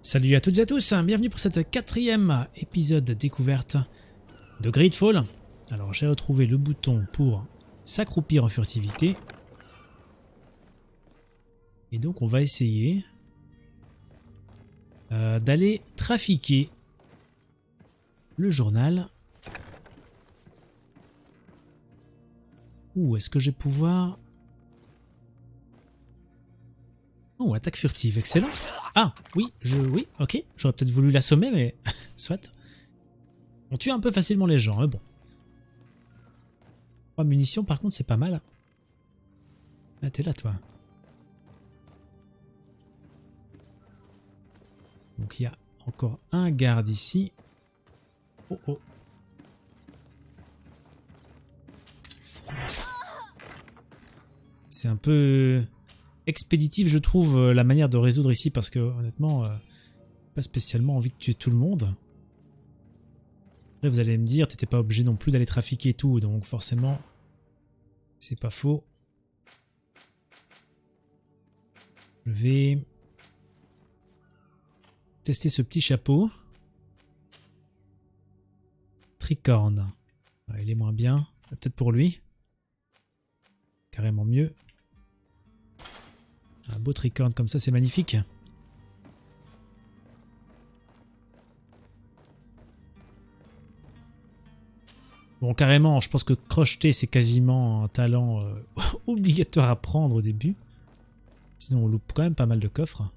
Salut à toutes et à tous, bienvenue pour cette 4e épisode découverte de Greedfall. Alors j'ai retrouvé le bouton pour s'accroupir en furtivité. Et donc on va essayer d'aller trafiquer le journal. Ouh, est-ce que je vais pouvoir... Oh, attaque furtive, excellent. Ah, oui, ok. J'aurais peut-être voulu l'assommer, mais soit. On tue un peu facilement les gens, mais bon. 3 munitions, par contre, c'est pas mal. Ah, t'es là, toi. Donc, il y a encore un garde ici. Oh, oh. C'est un peu... expéditif, je trouve, la manière de résoudre ici, parce que honnêtement, pas spécialement envie de tuer tout le monde. Après, vous allez me dire, t'étais pas obligé non plus d'aller trafiquer et tout, donc forcément, c'est pas faux. Je vais tester ce petit chapeau. Tricorne. Ouais, il est moins bien, peut-être pour lui. Carrément mieux. Un beau tricorne comme ça, c'est magnifique. Bon, carrément, je pense que crocheter, c'est quasiment un talent obligatoire à prendre au début. Sinon, on loupe quand même pas mal de coffres.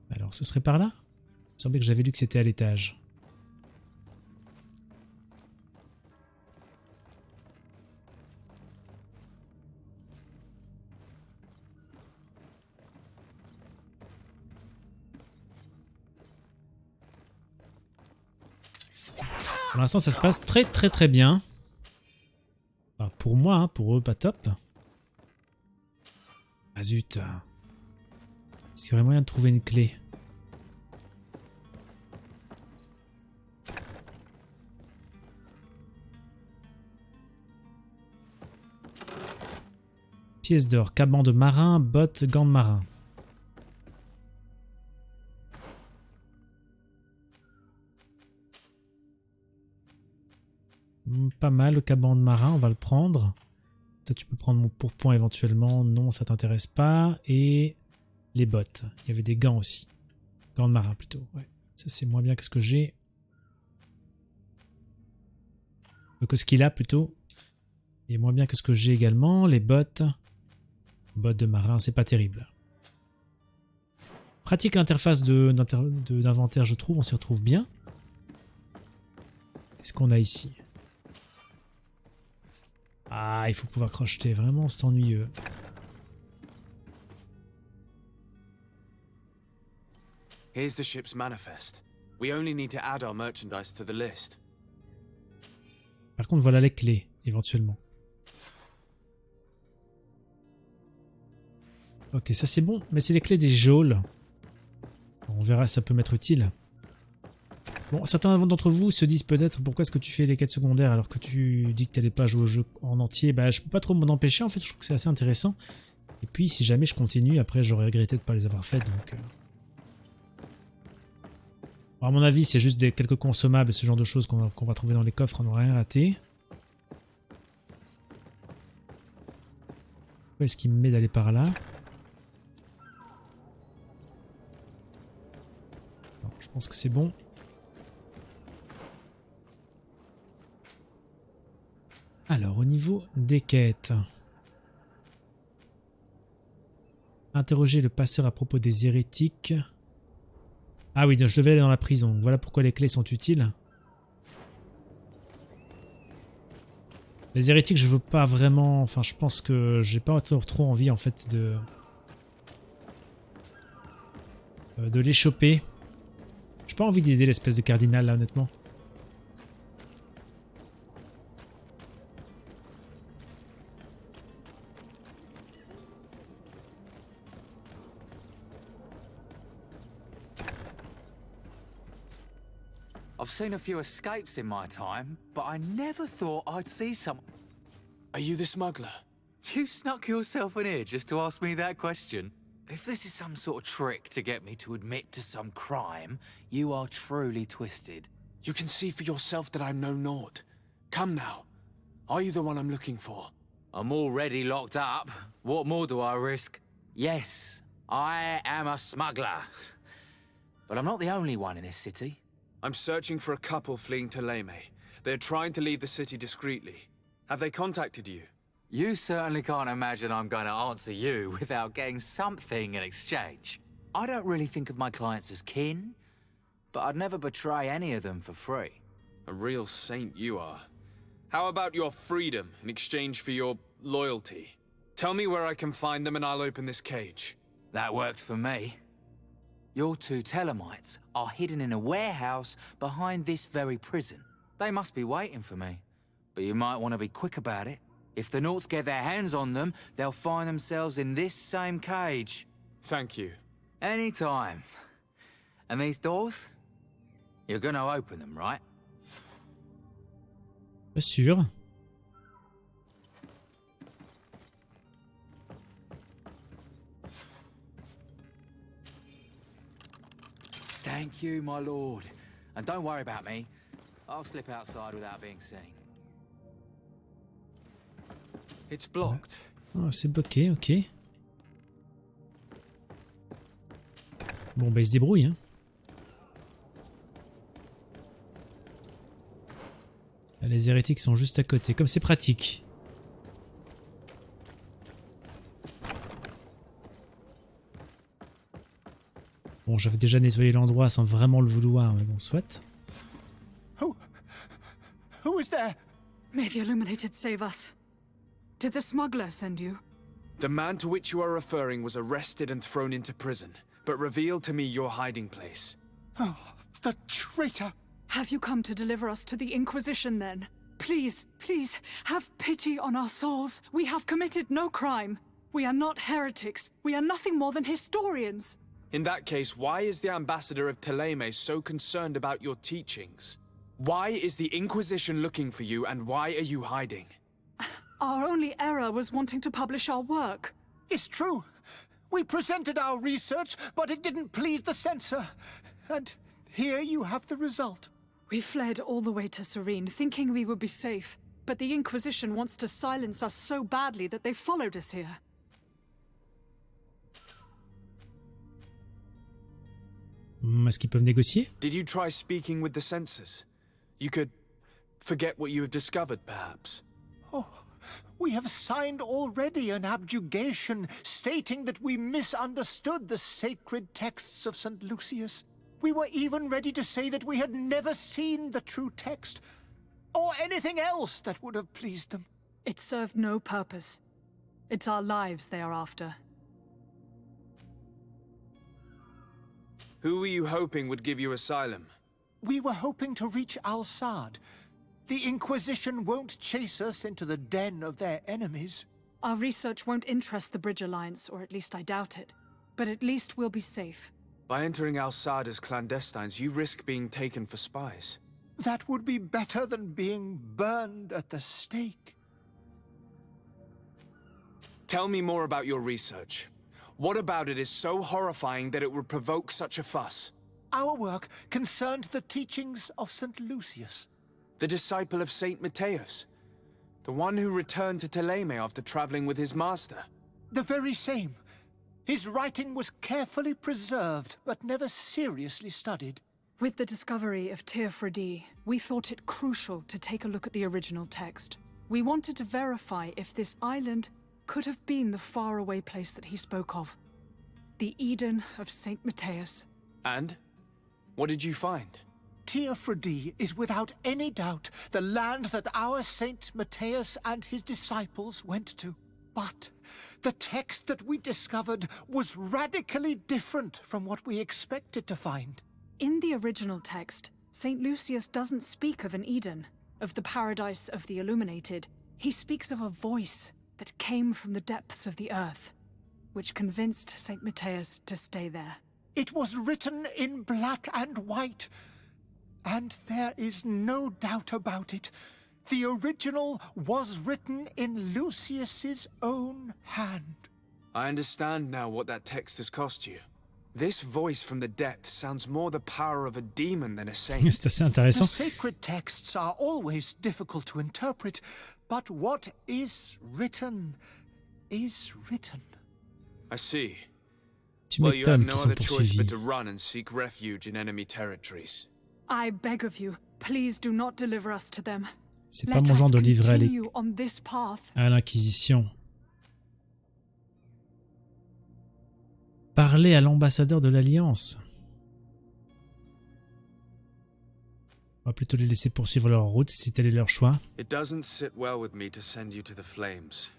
Alors, ce serait par là? Il me semblait que j'avais lu que c'était à l'étage. Pour l'instant, ça se passe très bien. Enfin, pour moi, hein, pour eux, pas top. Ah zut. Est-ce qu'il y aurait moyen de trouver une clé? Pièce d'or, caban de marin, bottes, gants de marin. Pas mal le caban de marin, on va le prendre. Toi tu peux prendre mon pourpoint éventuellement, non ça t'intéresse pas. Et les bottes, il y avait des gants aussi. Gants de marin plutôt, ouais. Ça c'est moins bien que ce que j'ai. Que ce qu'il a plutôt. Et moins bien que ce que j'ai également. Les bottes. Bottes de marin, c'est pas terrible. Pratique l'interface d'inventaire je trouve, on s'y retrouve bien. Qu'est-ce qu'on a ici? Ah, il faut pouvoir crocheter, vraiment, c'est ennuyeux. Here's the ship's manifest. We only need to add our merchandise to the list. Par contre, voilà les clés, éventuellement. Ok, ça c'est bon, mais c'est les clés des geôles. On verra si ça peut m'être utile. Bon, certains d'entre vous se disent peut-être pourquoi est-ce que tu fais les quêtes secondaires alors que tu dis que tu n'allais pas jouer au jeu en entier. Bah, je peux pas trop m'en empêcher, en fait, je trouve que c'est assez intéressant. Et puis, si jamais je continue, après j'aurais regretté de ne pas les avoir faites, donc... Alors, à mon avis, c'est juste quelques consommables, ce genre de choses qu'on va trouver dans les coffres, on n'aura rien raté. Pourquoi est-ce qu'il me met d'aller par là? Non, je pense que c'est bon. Alors, au niveau des quêtes. Interroger le passeur à propos des hérétiques. Ah oui, je devais aller dans la prison. Voilà pourquoi les clés sont utiles. Les hérétiques, je veux pas vraiment... Enfin, je pense que j'ai pas trop envie, en fait, de les choper. J'ai pas envie d'aider l'espèce de cardinal, là, honnêtement. I've seen a few escapes in my time, but I never thought I'd see some. Are you the smuggler? You snuck yourself in here just to ask me that question? If this is some sort of trick to get me to admit to some crime, you are truly twisted. You can see for yourself that I'm no naught. Come now. Are you the one I'm looking for? I'm already locked up. What more do I risk? Yes, I am a smuggler. But I'm not the only one in this city. I'm searching for a couple fleeing to Leme. They're trying to leave the city discreetly. Have they contacted you? You certainly can't imagine I'm going to answer you without getting something in exchange. I don't really think of my clients as kin, but I'd never betray any of them for free. A real saint you are. How about your freedom in exchange for your loyalty? Tell me where I can find them and I'll open this cage. That works for me. Your two Telemites are hidden in a warehouse behind this very prison. They must be waiting for me, but you might want to be quick about it. If the Nauts get their hands on them, they'll find themselves in this same cage. Thank you. Anytime. And these doors? You're gonna open them, right? Pas sûr. Thank you, my lord. And don't worry about me. I'll slip outside without being seen. It's blocked. Oh, c'est bloqué, ok. Bon, bah il se débrouille, hein. Là, les hérétiques sont juste à côté, comme c'est pratique. Bon, j'avais déjà nettoyé l'endroit sans vraiment le vouloir, mais bon, soit. Who is there? May the Illuminated save us. Did the smuggler send you? The man to which you are referring was arrested and thrown into prison, but revealed to me your hiding place. Oh, the traitor! Have you come to deliver us to the Inquisition then? Please, please, have pity on our souls. We have committed no crime. We are not heretics. We are nothing more than historians. In that case, why is the ambassador of Thélème so concerned about your teachings? Why is the Inquisition looking for you, and why are you hiding? Our only error was wanting to publish our work. It's true. We presented our research, but it didn't please the censor. And here you have the result. We fled all the way to Serene, thinking we would be safe. But the Inquisition wants to silence us so badly that they followed us here. Est-ce qu'ils peuvent négocier? Did you try speaking with the censors? You could forget what you have discovered, perhaps. Oh, we have signed already an abjugation stating that we misunderstood the sacred texts of St. Lucius. We were even ready to say that we had never seen the true text, or anything else that would have pleased them. It served no purpose. It's our lives they are after. Who were you hoping would give you asylum? We were hoping to reach Al-Sad. The Inquisition won't chase us into the den of their enemies. Our research won't interest the Bridge Alliance, or at least I doubt it. But at least we'll be safe. By entering Al-Sad as clandestines, you risk being taken for spies. That would be better than being burned at the stake. Tell me more about your research. What about it is so horrifying that it would provoke such a fuss? Our work concerned the teachings of St. Lucius. The disciple of Saint Matthias. The one who returned to Thélème after traveling with his master. The very same. His writing was carefully preserved, but never seriously studied. With the discovery of Teofredi, we thought it crucial to take a look at the original text. We wanted to verify if this island could have been the faraway place that he spoke of. The Eden of Saint Matthias. And? What did you find? Teofredi is without any doubt the land that our Saint Matthias and his disciples went to. But the text that we discovered was radically different from what we expected to find. In the original text, Saint Lucius doesn't speak of an Eden, of the paradise of the Illuminated. He speaks of a voice that came from the depths of the earth, which convinced Saint Matthias to stay there. It was written in black and white, and there is no doubt about it. The original was written in Lucius's own hand. I understand now what that text has cost you. This voice from the depths sounds more the power of a demon than a saint. C'est assez The intéressant. sacred texts are always difficult to interpret, but what is written is written. I see. Tu Well, you have m'étonnes no qu'ils sont other choice poursuivis. but to run and seek refuge in enemy territories. I beg of you, please do not deliver us to them. C'est pas Let mon genre us de livre continue on this path. à l'Inquisition. Parler à l'ambassadeur de l'Alliance. On va plutôt les laisser poursuivre leur route si tel est leur choix. It doesn't sit well with me to send you to the flames.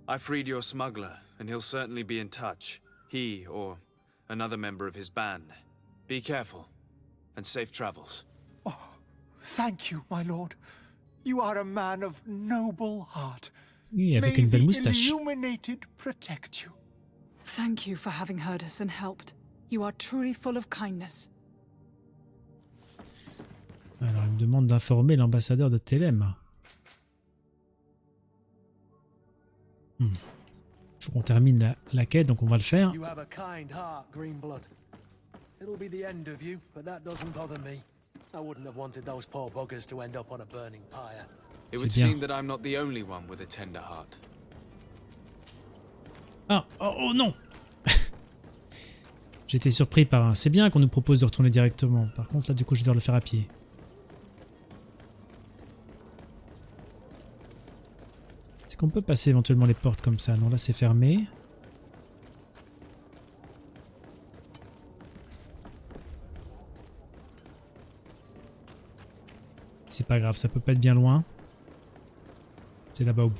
I freed your smuggler, and he'll certainly be in touch. He or another member of his band. Be careful, and safe travels. Thank you, my lord. You are a man of noble heart. Oui, avec May une belle the moustache. Illuminated protect you. Thank you for having heard us and helped. You are truly full of kindness. Alors, il me demande d'informer l'ambassadeur de Thélème. Faut qu'on termine la quête, donc on va le faire. You have a kind heart, Greenblood. It'll be the end of you, but that doesn't bother me. I wouldn't have wanted those poor buggers to end up on a burning pyre. It would C'est bien. seem that I'm not the only one with a tender heart. Ah, oh non. J'ai été surpris par un... C'est bien qu'on nous propose de retourner directement. Par contre, là, du coup, je vais devoir le faire à pied. Est-ce qu'on peut passer éventuellement les portes comme ça? Non, là, c'est fermé. C'est pas grave, ça peut pas être bien loin. C'est là-bas au bout.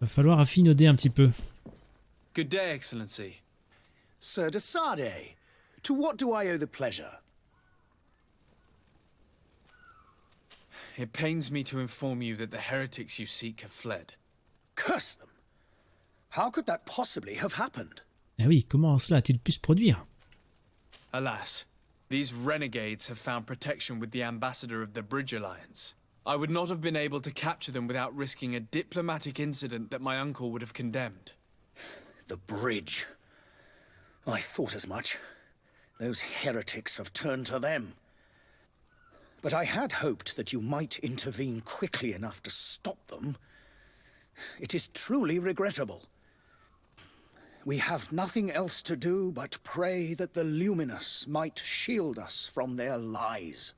Va falloir affinoder un petit peu. Good day, Excellency. Sir de Sardet, to what do I owe the pleasure? It pains me to inform you that the heretics you seek have fled. Curse them! How could that possibly have happened? Ah oui, comment cela a-t-il pu se produire? Alas, these renegades have found protection with the ambassador of the Bridge Alliance. I would not have been able to capture them without risking a diplomatic incident that my uncle would have condemned. The bridge. I thought as much. Those heretics have turned to them. But I had hoped that you might intervene quickly enough to stop them. It is truly regrettable. We have nothing else to do but pray that the Luminous might shield us from their lies.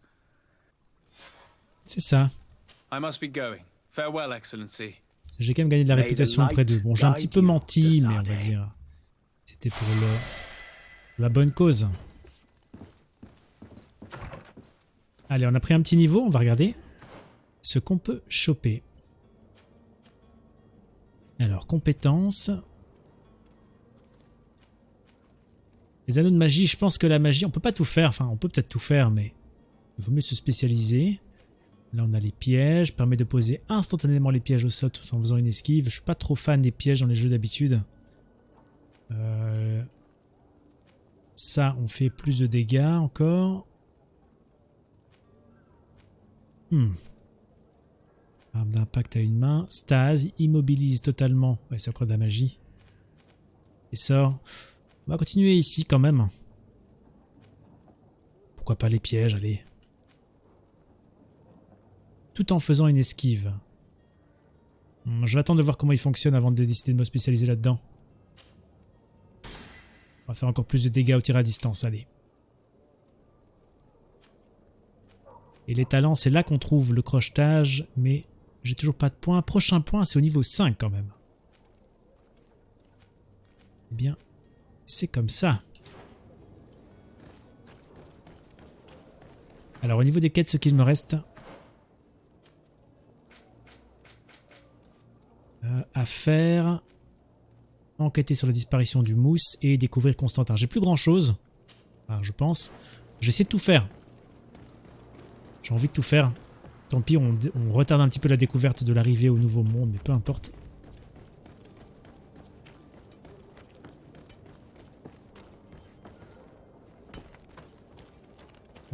C'est ça. I must be going. Farewell, Excellency. J'ai quand même gagné de la May the réputation auprès d'eux. Bon, j'ai un petit peu light menti, guide you, mais on va Desardet. dire... C'était pour la bonne cause. Allez, on a pris un petit niveau. On va regarder ce qu'on peut choper. Alors, compétences. Les anneaux de magie, je pense que la magie, on peut pas tout faire. Enfin, on peut peut-être tout faire, mais il vaut mieux se spécialiser. Là, on a les pièges. Permet de poser instantanément les pièges au sol tout en faisant une esquive. Je suis pas trop fan des pièges dans les jeux d'habitude. Ça, on fait plus de dégâts encore. Arme d'impact à une main. Stase, immobilise totalement. Ouais, c'est encore de la magie. Et sort. On va continuer ici quand même. Pourquoi pas les pièges, allez. Tout en faisant une esquive. Je vais attendre de voir comment il fonctionne avant de décider de me spécialiser là-dedans. On va faire encore plus de dégâts au tir à distance, allez. Et les talents, c'est là qu'on trouve le crochetage, mais j'ai toujours pas de points. Prochain point, c'est au niveau 5 quand même. Eh bien, c'est comme ça. Alors au niveau des quêtes, ce qu'il me reste à faire... Enquêter sur la disparition du mousse et découvrir Constantin. J'ai plus grand chose, enfin, je pense. Je vais essayer de tout faire. J'ai envie de tout faire. Tant pis, on retarde un petit peu la découverte de l'arrivée au nouveau monde, mais peu importe.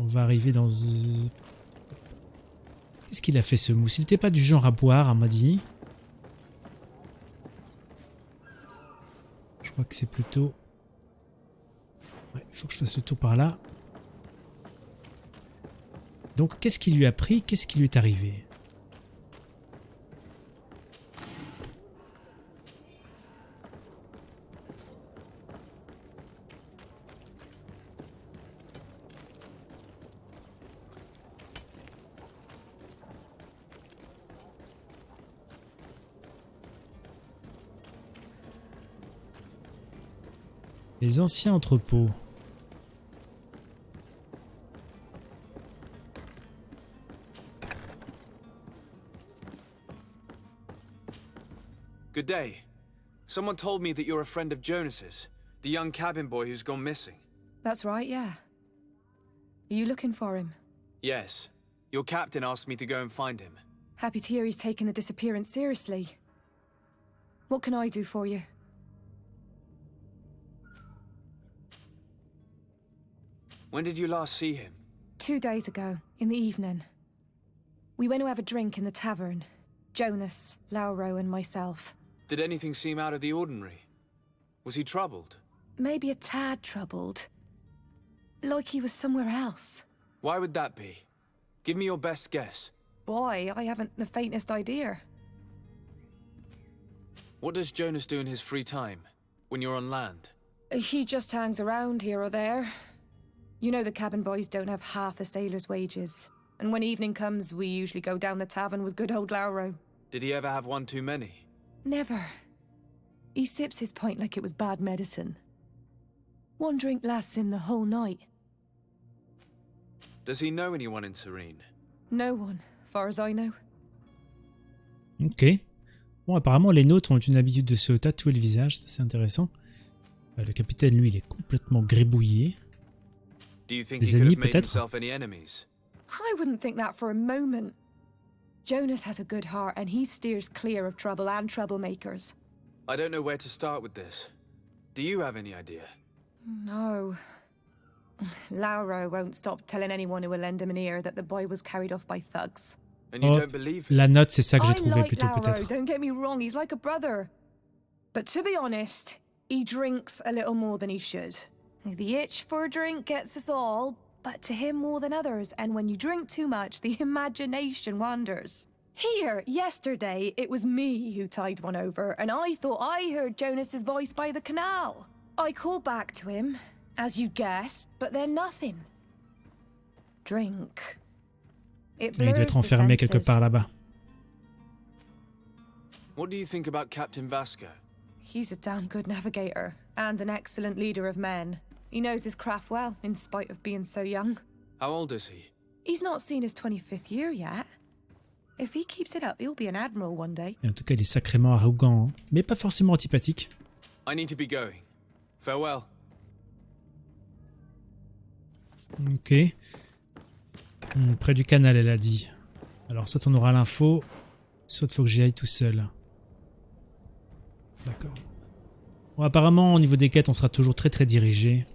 On va arriver dans... Qu'est-ce qu'il a fait ce mousse? Il n'était pas du genre à boire, on m'a dit. Je crois que c'est plutôt... Ouais, il faut que je fasse le tour par là. Donc, qu'est-ce qui lui a pris? Qu'est-ce qui lui est arrivé? Les anciens entrepôts. Good day. Someone told me that you're a friend of Jonas's, the young cabin boy who's gone missing. That's right, yeah. Are you looking for him? Yes. Your captain asked me to go and find him. Happy to hear he's taken the disappearance seriously. What can I do for you? When did you last see him? 2 days ago, in the evening. We went to have a drink in the tavern. Jonas, Lauro, and myself. Did anything seem out of the ordinary? Was he troubled? Maybe a tad troubled. Like he was somewhere else. Why would that be? Give me your best guess. Boy, I haven't the faintest idea. What does Jonas do in his free time, when you're on land? He just hangs around here or there. You know the cabin boys don't have half a sailor's wages. And when evening comes, we usually go down the tavern with good old Lauro. Did he ever have one too many? Never. He sips his pint like it was bad medicine. One drink lasts him the whole night. Does he know anyone in Serene? No one, far as I know. Ok. Bon, apparemment, les nôtres ont une habitude de se tatouer le visage, ça c'est intéressant. Le capitaine, lui, il est complètement gribouillé. Do you think Des he could ennemis, have made peut-être? himself any enemies? I wouldn't think that for a moment. Jonas has a good heart and he steers clear of trouble and troublemakers. I don't know where to start with this. Do you have any idea? No. Lauro won't stop telling anyone who will lend him an ear that the boy was carried off by thugs. And you Oh, don't believe him? la note, c'est ça que j'ai I trouvé like plutôt Lauro, peut-être. don't get me wrong, he's like a brother. But to be honest, he drinks a little more than he should. The itch for a drink gets us all, but to him more than others, and when you drink too much, the imagination wanders. Here, yesterday, it was me who tied one over, and I thought I heard Jonas's voice by the canal. I called back to him, as you guessed, but then nothing. Drink. It Il doit blurs être the enfermé quelque senses. part là-bas. What do you think about Captain Vasco? He's a damn good navigator, and an excellent leader of men. He knows his craft well, in spite of being so young. How old is he? He's not seen his 25th year yet. If he keeps it up, he'll be an admiral one day. Et en tout cas, il est sacrément arrogant, hein, mais pas forcément antipathique. I need to be going. Farewell. Ok. Près du canal, elle a dit. Alors, soit on aura l'info, soit il faut que j'y aille tout seul. D'accord. Bon, apparemment, au niveau des quêtes, on sera toujours très très dirigé.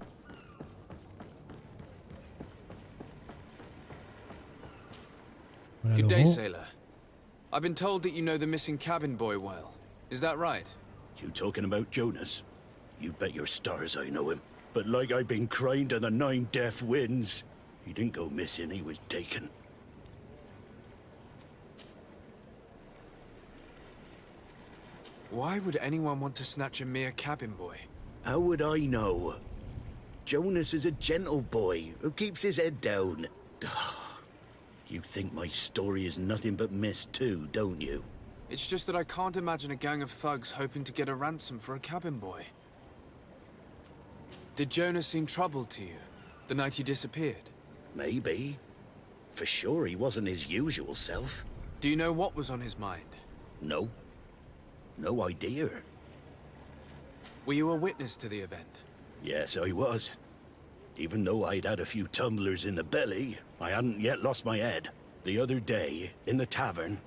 Voilà Good day, Laurent. sailor. I've been told that you know the missing cabin boy well. Is that right? You talking about Jonas? You bet your stars I know him. But like I've been crying to the 9 deaf winds, he didn't go missing, he was taken. Why would anyone want to snatch a mere cabin boy? How would I know? Jonas is a gentle boy who keeps his head down. You think my story is nothing but mist too, don't you? It's just that I can't imagine a gang of thugs hoping to get a ransom for a cabin boy. Did Jonas seem troubled to you, the night he disappeared? Maybe. For sure he wasn't his usual self. Do you know what was on his mind? No. No idea. Were you a witness to the event? Yes, I was. Even though I'd had a few tumblers in the belly, I hadn't yet lost my head. The other day, in the tavern,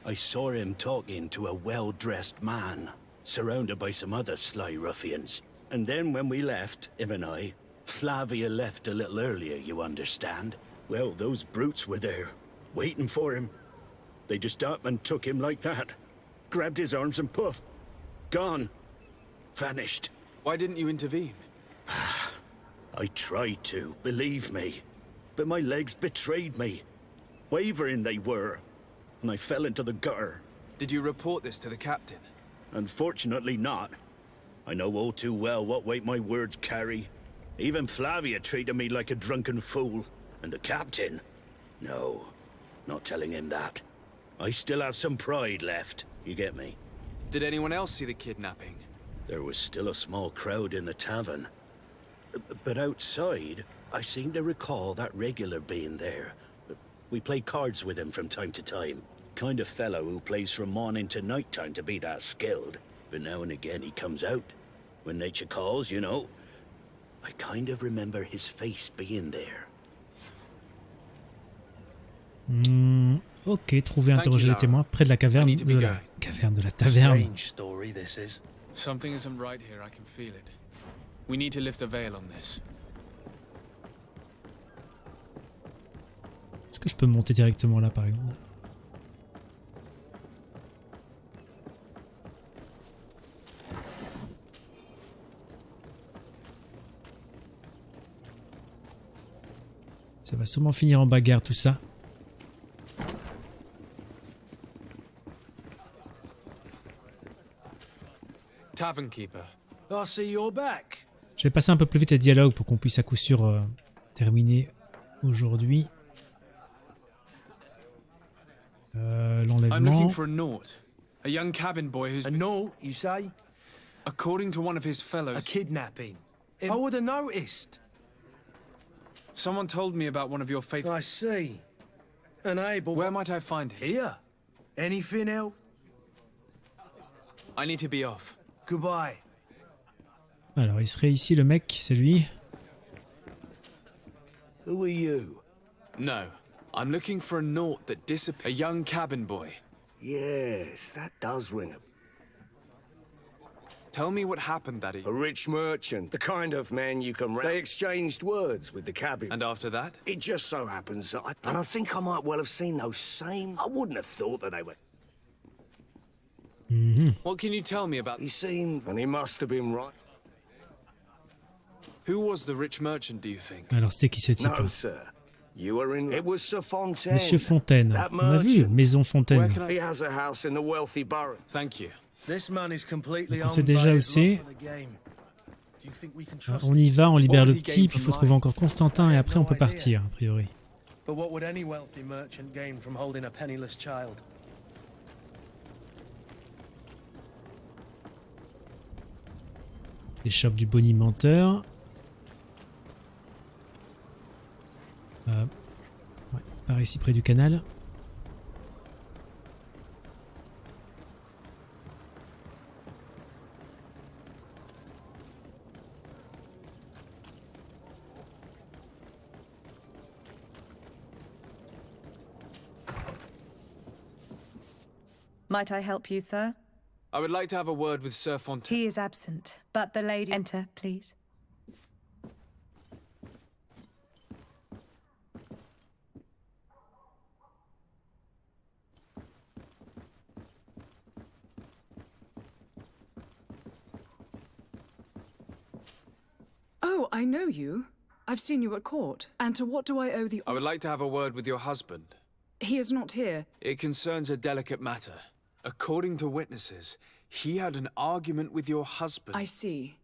I saw him talking to a well-dressed man, surrounded by some other sly ruffians. And then when we left, him and I, Flavia left a little earlier, you understand. Well, those brutes were there, waiting for him. They just up and took him like that. Grabbed his arms and poof. Gone. Vanished. Why didn't you intervene? I tried to, believe me. But my legs betrayed me. Wavering they were. And I fell into the gutter. Did you report this to the captain? Unfortunately not. I know all too well what weight my words carry. Even Flavia treated me like a drunken fool. And the captain? No, not telling him that. I still have some pride left, you get me? Did anyone else see the kidnapping? There was still a small crowd in the tavern. But outside, I seem to recall that regular being there. We play cards with him from time to time. Kind of fellow who plays from morning to night time to be that skilled. But now and again he comes out. When nature calls, you know. I kind of remember his face being there. Ok, trouver, Thank interroger you, les témoins près de la caverne I need to be de la going. caverne de la taverne. Strange story this is. Something isn't right here, I can feel it. We need to lift the veil on this. Est-ce que je peux monter directement là par exemple? Ça va sûrement finir en bagarre tout ça. Tavern keeper. I see you're back. Je vais passer un peu plus vite les dialogues pour qu'on puisse à coup sûr terminer aujourd'hui. I'm looking L'enlèvement. for a Naut. A young cabin boy who's A note, you say? according to one of his A fellows. kidnapping. I would have noticed. Someone told me about one of your faithful. I see. And Abel. Where might I find him? Here. Anything else? I need to be off. Goodbye. Alors il serait ici le mec, c'est lui. Who are you? No. I'm looking for a Naut that disappeared. A young cabin boy. Yes, that does ring a... Tell me what happened that A evening. rich merchant, the kind of man you can... They exchanged words with the cabin. And after that? It just so happens that And I think I might well have seen those same... I wouldn't have thought that they were... What can you tell me about... He seemed... And he must have been right. Who was the rich merchant, do you think? Alors c'était qui ce type? No, sir. You were in... It was Sir Fontaine. Monsieur Fontaine. That On a vu, merchant. Maison Where Fontaine. can I... He has a house in the wealthy borough. Thank you. This man is completely Donc on sait owned déjà by où his c'est. love for the game. Do you think we can trust On him? y va, on libère le All he petit, gained puis il faut from trouver life. encore Constantin et après on peut partir, a priori. But what would any wealthy merchant gain from holding a penniless child? L'échoppe du bonimenteur. Ouais, par ici près du canal. Might I help you, sir? I would like to have a word with Sir Fontaine. He is absent, but the lady... Enter, please. Oh, I know you. I've seen you at court. And to what do I owe the... I would like to have a word with your husband. He is not here. It concerns a delicate matter. According to witnesses, he had an argument with your husband. I see.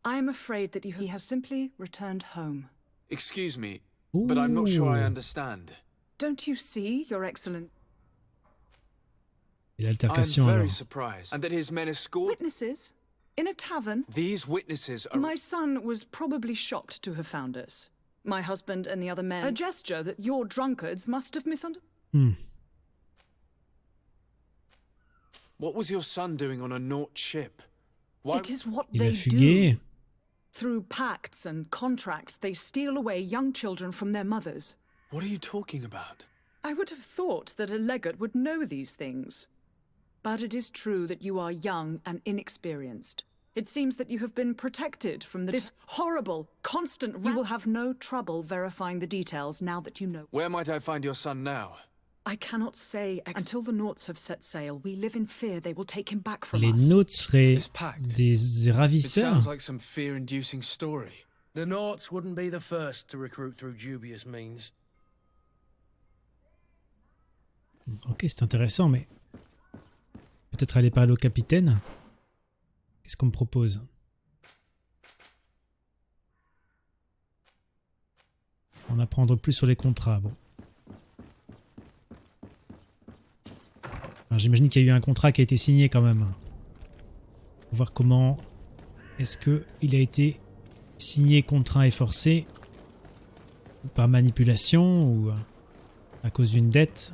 I am afraid that he has simply returned home. Excuse me, but I'm not sure I Ouh. understand. Don't you see, Your Excellence? Et I am l'altercation very alors. surprised. And that his men escorted... Witnesses? In a tavern? These witnesses are... My son was probably shocked to have found us. My husband and the other men. A gesture that your drunkards must have misunderstood. What was your son doing on a Naut ship? Why... It is what Il a they fugué. do. Through pacts and contracts, they steal away young children from their mothers. What are you talking about? I would have thought that a legate would know these things. But it is true that you are young and inexperienced. It seems that you have been protected from this horrible, constant... You will have no trouble verifying the details now that you know. Where might I find your son now? I cannot say. Until the Nauts have set sail, we live in fear they will take him back from Les us. Nauts seraient This pact. des It ravisseurs. sounds like some fear-inducing story. The Nauts wouldn't be the first to recruit through dubious means. Ok, c'est intéressant, mais... Peut-être aller parler au capitaine. Qu'est-ce qu'on me propose? En apprendre plus sur les contrats, bon. J'imagine qu'il y a eu un contrat qui a été signé quand même. Pour voir comment est-ce que il a été signé, contraint et forcé, ou par manipulation, ou à cause d'une dette.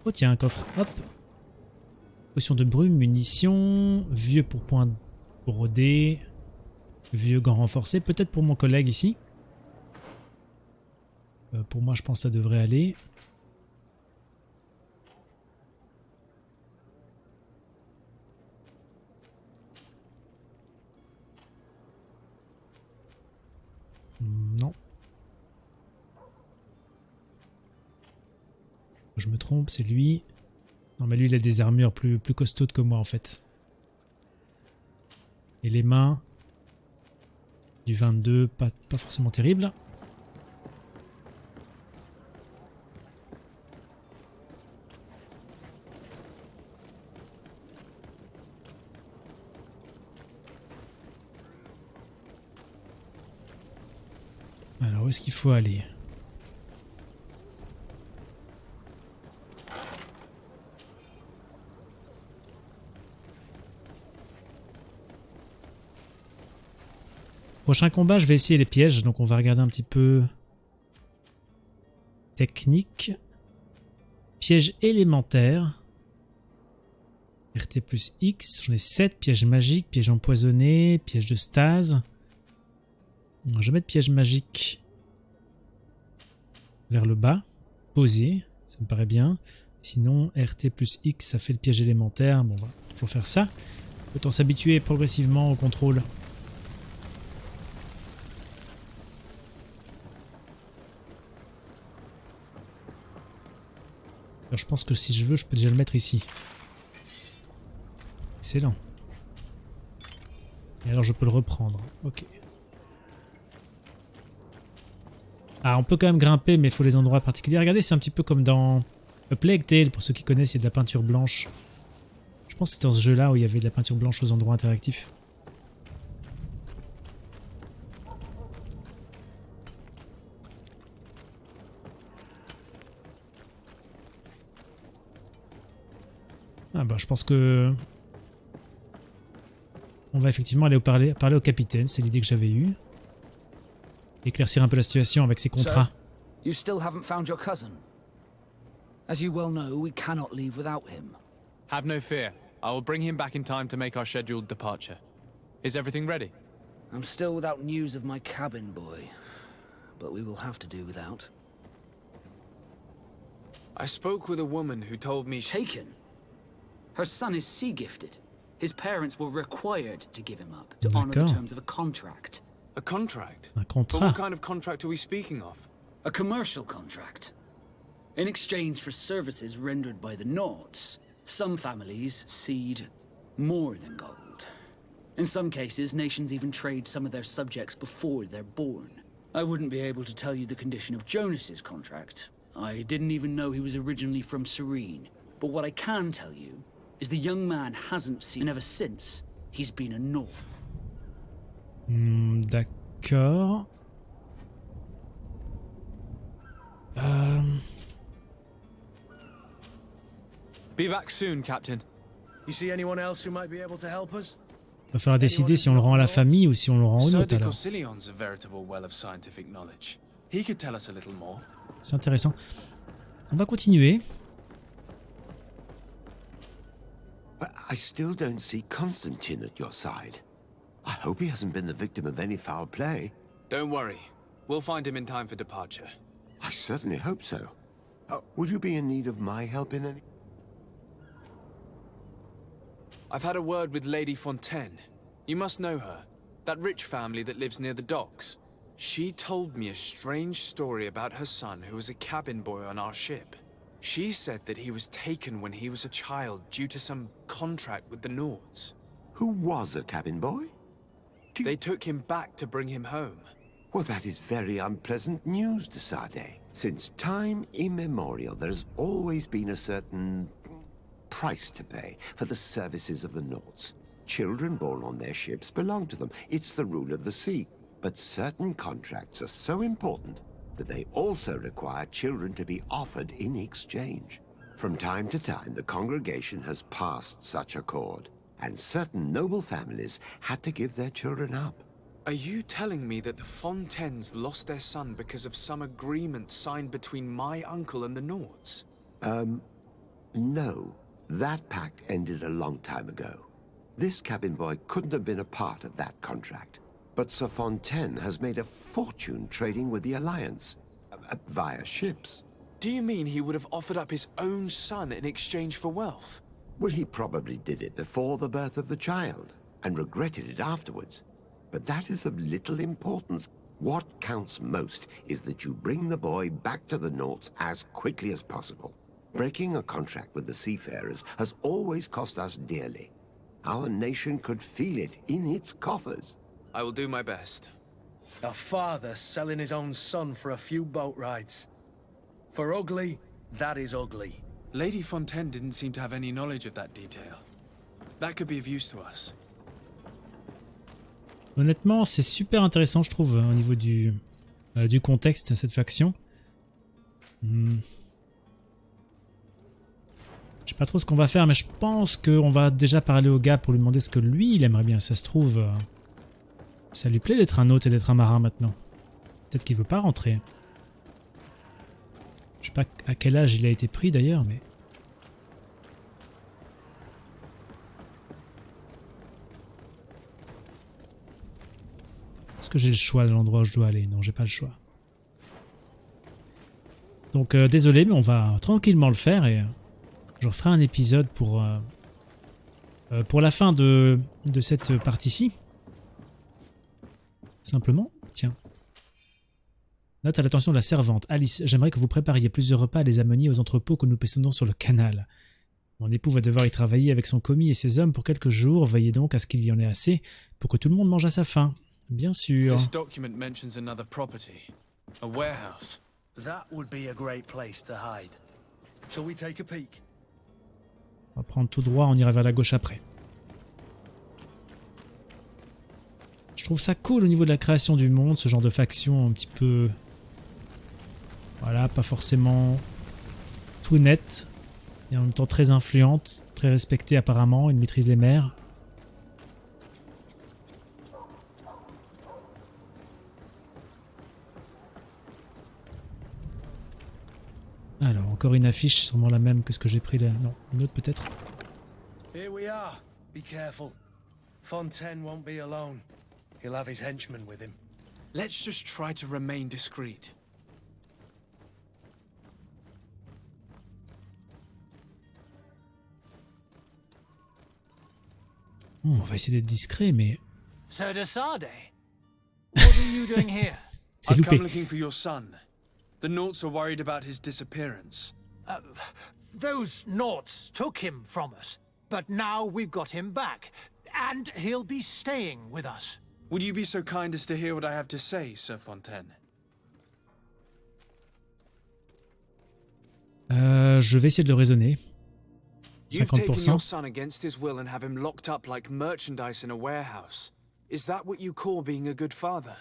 Oh tiens, un coffre, hop. Potion de brume, munitions, vieux pourpoint brodé, vieux gants renforcés, peut-être pour mon collègue ici. Pour moi je pense que ça devrait aller. Non. Je me trompe, c'est lui. Non mais lui il a des armures plus costaudes que moi en fait. Et les mains du 22, pas forcément terrible. Alors où est-ce qu'il faut aller ? Prochain combat, je vais essayer les pièges, donc on va regarder un petit peu technique. Piège élémentaire. RT plus X, j'en ai 7, piège magique, piège empoisonné, piège de stase. Je vais mettre piège magique vers le bas, posé, ça me paraît bien. Sinon, RT plus X, ça fait le piège élémentaire. Bon, on va toujours faire ça. Autant s'habituer progressivement au contrôle. Alors, je pense que si je veux, je peux déjà le mettre ici. Excellent. Et alors, je peux le reprendre. Ok. Ah, on peut quand même grimper, mais il faut les endroits particuliers. Regardez, c'est un petit peu comme dans A Plague Tale, pour ceux qui connaissent, il y a de la peinture blanche. Je pense que c'est dans ce jeu-là où il y avait de la peinture blanche aux endroits interactifs. Ah bah, je pense que... On va effectivement aller parler au capitaine, c'est l'idée que j'avais eue. Éclaircir un peu la situation avec ses contrats. So, you still haven't found your cousin? As you well know, we cannot leave without him. Have no fear. I will bring him back in time to make our scheduled departure. Is everything ready? I'm still without news of my cabin boy, but we will have to do without. I spoke with a woman who told me Taken? Her son is sea-gifted. His parents were required to give him up to honor the terms of a contract. A contract? Un But contrat. what kind of contract are we speaking of? A commercial contract. In exchange for services rendered by the Nauts, some families cede more than gold. In some cases, nations even trade some of their subjects before they're born. I wouldn't be able to tell you the condition of Jonas's contract. I didn't even know he was originally from Serene. But what I can tell you is the young man hasn't seen, and ever since, he's been a Naut. D'accord. Be back soon, Captain. You see anyone else who might be able to help us? Va falloir décider si on le rend à la famille ou si on le rend au Sir nôtre de alors. Corsillion's a veritable well of scientific knowledge. He could tell us a little more. C'est intéressant. On va continuer. But I still don't see Constantine at your side. I hope he hasn't been the victim of any foul play. Don't worry. We'll find him in time for departure. I certainly hope so. Would you be in need of my help in any... I've had a word with Lady Fontaine. You must know her. That rich family that lives near the docks. She told me a strange story about her son who was a cabin boy on our ship. She said that he was taken when he was a child due to some contract with the Nords. Who was a cabin boy? They took him back to bring him home. Well, that is very unpleasant news, de Sade. Since time immemorial, there's always been a certain price to pay for the services of the Nords. Children born on their ships belong to them. It's the rule of the sea. But certain contracts are so important that they also require children to be offered in exchange. From time to time, the congregation has passed such accord, and certain noble families had to give their children up. Are you telling me that the Fontaines lost their son because of some agreement signed between my uncle and the Nords? No. That pact ended a long time ago. This cabin boy couldn't have been a part of that contract. But Sir Fontaine has made a fortune trading with the Alliance, via ships. Do you mean he would have offered up his own son in exchange for wealth? Well, he probably did it before the birth of the child, and regretted it afterwards. But that is of little importance. What counts most is that you bring the boy back to the Nords as quickly as possible. Breaking a contract with the seafarers has always cost us dearly. Our nation could feel it in its coffers. I will do my best. A father selling his own son for a few boat rides. For ugly, that is ugly. Lady Fontaine didn't seem to have any knowledge of that detail. That could be of use to us. Honnêtement, c'est super intéressant, je trouve, au niveau du contexte de cette faction. Je sais pas trop ce qu'on va faire, mais je pense qu'on va déjà parler au gars pour lui demander ce que lui, il aimerait bien. Ça se trouve, ça lui plaît d'être un hôte et d'être un marin maintenant. Peut-être qu'il veut pas rentrer. Je sais pas à quel âge il a été pris d'ailleurs, mais... Est-ce que j'ai le choix de l'endroit où je dois aller? Non, j'ai pas le choix. Donc désolé, mais on va tranquillement le faire et je referai un épisode pour la fin de cette partie-ci. Simplement, tiens. Note à l'attention de la servante. Alice, j'aimerais que vous prépariez plusieurs repas à les amener aux entrepôts que nous possédons sur le canal. Mon époux va devoir y travailler avec son commis et ses hommes pour quelques jours. Veillez donc à ce qu'il y en ait assez pour que tout le monde mange à sa faim. Bien sûr. This document mentions another property, a warehouse. That would be a great place to hide. Shall we take a peek? On va prendre tout droit, on ira vers la gauche après. Je trouve ça cool au niveau de la création du monde, ce genre de faction un petit peu... Voilà, pas forcément tout net, et en même temps très influente, très respectée apparemment, il maîtrise les mers. Alors, encore une affiche, sûrement la même que ce que j'ai pris là. Non, une autre peut-être. Here we are. Be careful. Fontaine won't be alone. He'll have his henchmen with him. Let's just try to remain discreet. Oh, on va essayer d'être discret, mais... Sir de Sade, what are you doing here? C'est I've come loupé. looking for your son. The Nords are worried about his disappearance. Those Nords took him from us, but now we've got him back, and he'll be staying with us. Would you be so kind as to hear what I have to say, Sir Fontaine? Je vais essayer de le raisonner. You've taken 50%. your son against his will and have him locked up like merchandise in a warehouse. Is that what you call being a good father?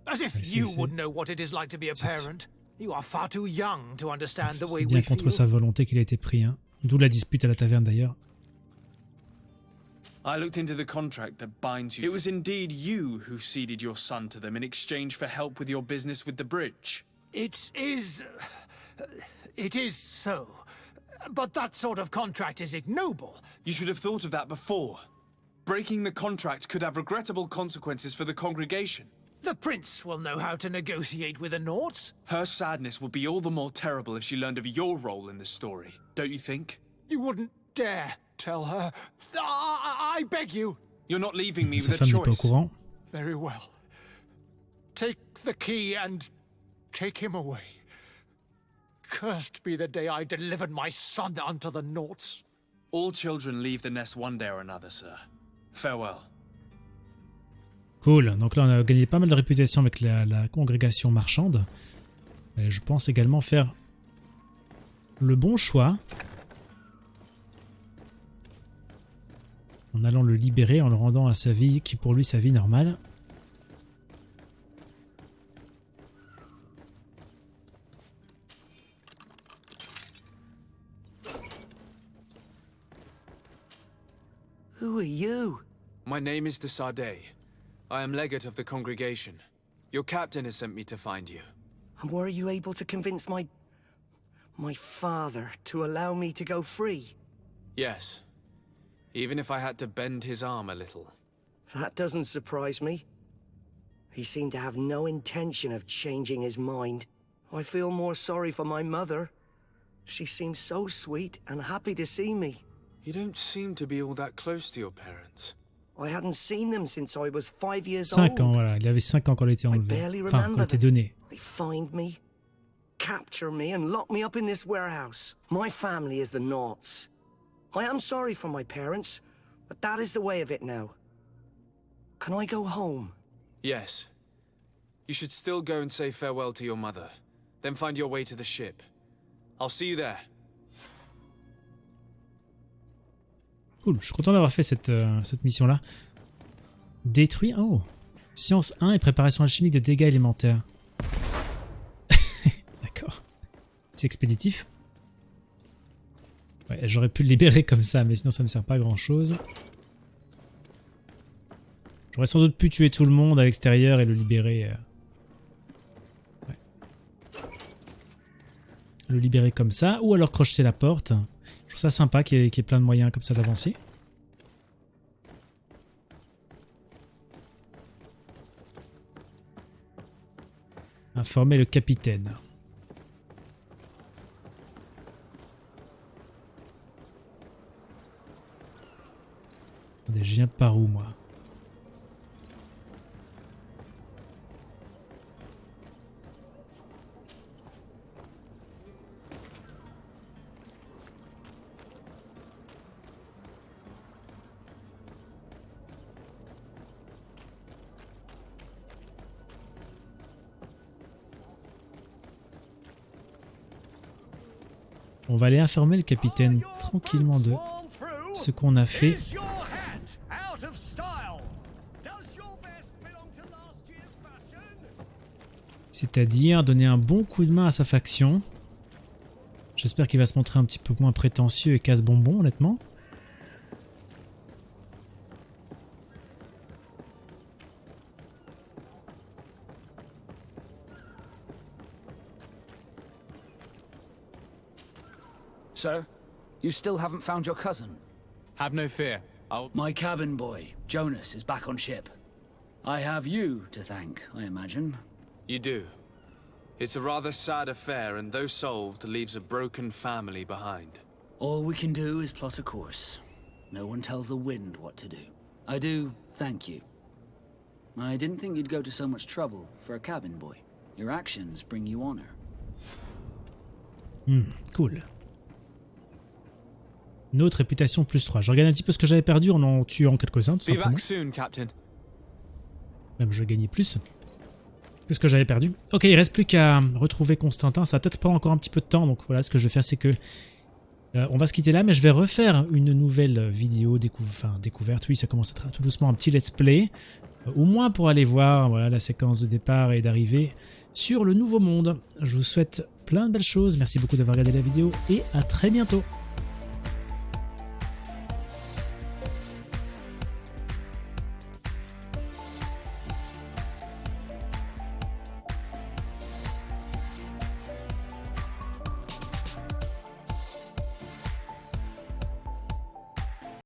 As if c'est- you c'est- would know what it is like to be a parent. You are far too young to understand the way C'est we bien contre feel. sa volonté qu'il a été pris. Hein. D'où la dispute à la taverne d'ailleurs. I looked into the contract that binds you. It was indeed you who ceded your son to them in exchange for help with your business with the bridge. It is so. But that sort of contract is ignoble. You should have thought of that before. Breaking the contract could have regrettable consequences for the congregation. The prince will know how to negotiate with the Nords. Her sadness would be all the more terrible if she learned of your role in the story, don't you think? You wouldn't dare tell her. I beg you. You're not leaving me Sa with a femme n'est pas au choice. courant. Very well. Take the key and take him away. Cursed be the day I delivered my son unto the Naughts. All children leave the nest one day or another, sir. Farewell. Cool, donc là on a gagné pas mal de réputation avec la congrégation marchande. Et je pense également faire le bon choix en allant le libérer, en le rendant à sa vie, qui pour lui sa vie normale. Who are you? My name is de Sardet. I am legate of the congregation. Your captain has sent me to find you. And were you able to convince my father to allow me to go free? Yes. Even if I had to bend his arm a little. That doesn't surprise me. He seemed to have no intention of changing his mind. I feel more sorry for my mother. She seems so sweet and happy to see me. You don't seem to be all that close to your parents. I hadn't seen them since I was 5 years 5 ans, old. voilà. Il avait 5 ans quand il a été enlevé. Enfin, quand il a été donné. They find me, capture me, and lock me up in this warehouse. My family is the Naughts. I am sorry for my parents, but that is the way of it now. Can I go home? Yes. You should still go and say farewell to your mother. Then find your way to the ship. I'll see you there. Cool, je suis content d'avoir fait cette mission-là. Détruit... Oh, Science 1 et préparation alchimique des dégâts élémentaires. D'accord. C'est expéditif. Ouais, j'aurais pu le libérer comme ça, mais sinon ça me sert pas à grand-chose. J'aurais sans doute pu tuer tout le monde à l'extérieur et le libérer... Ouais. Le libérer comme ça, ou alors crocheter la porte. Je trouve ça sympa qu'il y ait plein de moyens comme ça d'avancer. Informer le capitaine. Attendez, je viens par où moi? On va aller informer le capitaine tranquillement de ce qu'on a fait. C'est-à-dire donner un bon coup de main à sa faction. J'espère qu'il va se montrer un petit peu moins prétentieux et casse-bonbon, honnêtement. Sir, you still haven't found your cousin? Have no fear. My cabin boy, Jonas, is back on ship. I have you to thank, I imagine. You do. It's a rather sad affair, and though solved, leaves a broken family behind. All we can do is plot a course. No one tells the wind what to do. I do thank you. I didn't think you'd go to so much trouble for a cabin boy. Your actions bring you honor. Cool. Une autre réputation plus 3. Je regarde un petit peu ce que j'avais perdu en tuant quelques-uns, tout simplement. Be back soon, Captain. Même je gagnais plus que ce que j'avais perdu. Ok, il reste plus qu'à retrouver Constantin. Ça va peut-être prendre encore un petit peu de temps. Donc voilà, ce que je vais faire, c'est que on va se quitter là, mais je vais refaire une nouvelle vidéo découverte. Oui, ça commence à être tout doucement un petit let's play. Au moins pour aller voir voilà, la séquence de départ et d'arrivée sur le nouveau monde. Je vous souhaite plein de belles choses. Merci beaucoup d'avoir regardé la vidéo et à très bientôt.